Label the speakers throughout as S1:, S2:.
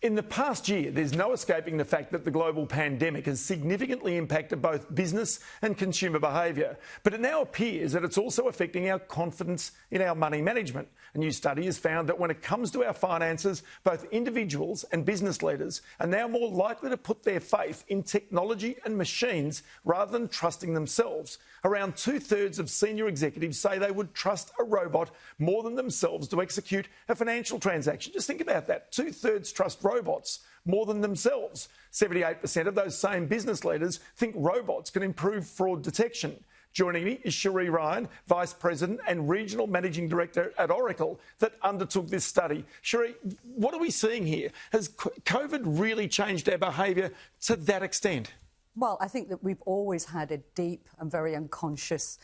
S1: In the past year, there's no escaping the fact that the global pandemic has significantly impacted both business and consumer behaviour. But it now appears that it's also affecting our confidence in our money management. A new study has found that when it comes to our finances, both individuals and business leaders are now more likely to put their faith in technology and machines rather than trusting themselves. Around 2/3 of senior executives say they would trust a robot more than themselves to execute a financial transaction. Just think about that. 2/3 trust robots more than themselves. 78% of those same business leaders think robots can improve fraud detection. Joining me is Cherie Ryan, Vice President and Regional Managing Director at Oracle, that undertook this study. Cherie, what are we seeing here? Has COVID really changed our behaviour to that extent?
S2: Well, I think that we've always had a deep and very unconscious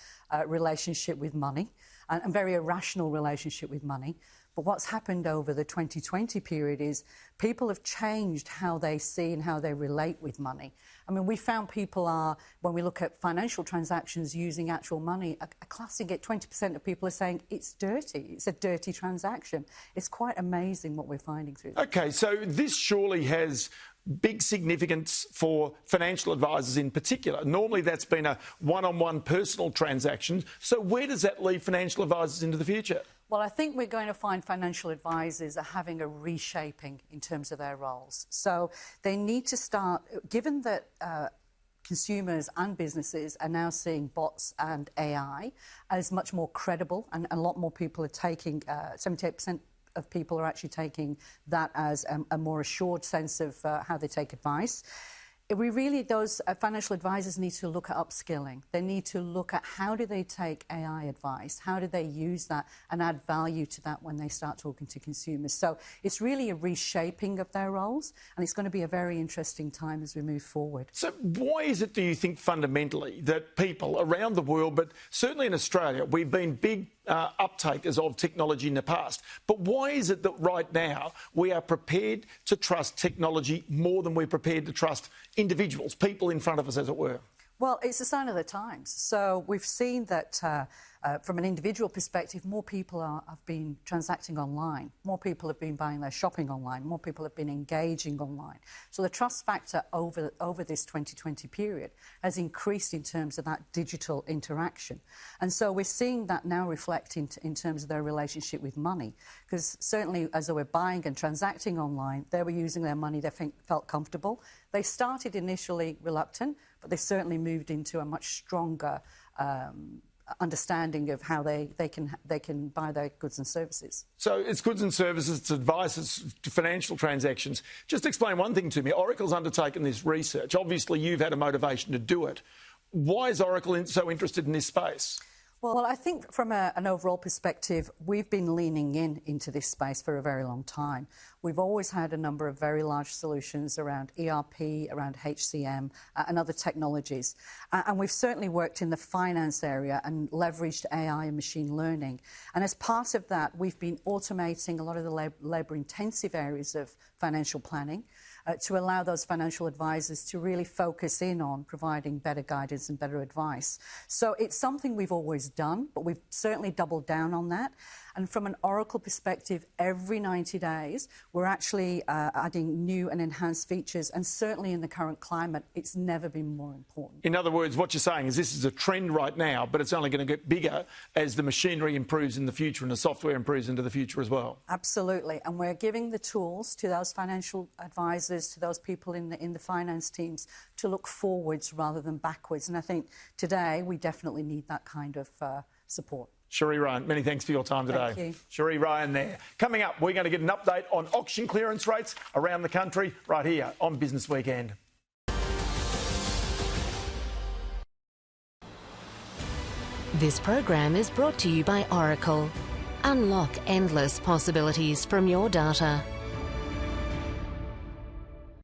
S2: relationship with money and a very irrational relationship with money. But what's happened over the 2020 period is people have changed how they see and how they relate with money. I mean, we found people are, when we look at financial transactions using actual money, a classic 20% of people are saying it's dirty, it's a dirty transaction. It's quite amazing what we're finding through that.
S1: OK, so this surely has big significance for financial advisors in particular. Normally that's been a one-on-one personal transaction. So where does that leave financial advisors into the future?
S2: Well, I think we're going to find financial advisors are having a reshaping in terms of their roles. So they need to start, given that consumers and businesses are now seeing bots and AI as much more credible, and a lot more people are taking, 78% of people are actually taking that as a more assured sense of how they take advice. Those financial advisors need to look at upskilling. They need to look at how do they take AI advice, how do they use that and add value to that when they start talking to consumers. So it's really a reshaping of their roles, and it's going to be a very interesting time as we move forward.
S1: So why is it, do you think, fundamentally, that people around the world, but certainly in Australia, we've been big uptakers of technology in the past, but why is it that right now we are prepared to trust technology more than we're prepared to trust individuals, people in front of us, as it were?
S2: Well, it's a sign of the times. So we've seen that from an individual perspective, more people have been transacting online. More people have been buying their shopping online. More people have been engaging online. So the trust factor over this 2020 period has increased in terms of that digital interaction. And so we're seeing that now reflect in terms of their relationship with money. Because certainly as they were buying and transacting online, they were using their money, they felt comfortable. They started initially reluctant, but they certainly moved into a much stronger understanding of how they can buy their goods and services.
S1: So it's goods and services, it's advice, it's financial transactions. Just explain one thing to me. Oracle's undertaken this research. Obviously, you've had a motivation to do it. Why is Oracle so interested in this space?
S2: Well, I think from an overall perspective, we've been leaning into this space for a very long time. We've always had a number of very large solutions around ERP, around HCM and other technologies. And we've certainly worked in the finance area and leveraged AI and machine learning. And as part of that, we've been automating a lot of the labour-intensive areas of financial planning to allow those financial advisors to really focus in on providing better guidance and better advice. So it's something we've always done, but we've certainly doubled down on that. And from an Oracle perspective, every 90 days, we're actually adding new and enhanced features. And certainly in the current climate, it's never been more important.
S1: In other words, what you're saying is this is a trend right now, but it's only going to get bigger as the machinery improves in the future and the software improves into the future as well.
S2: Absolutely. And we're giving the tools to those financial advisors, to those people in the finance teams to look forwards rather than backwards. And I think today we definitely need that kind of support.
S1: Cherie Ryan, many thanks for your time today.
S2: Thank you.
S1: Cherie Ryan there. Coming up, we're going to get an update on auction clearance rates around the country right here on Business Weekend.
S3: This program is brought to you by Oracle. Unlock endless possibilities from your data.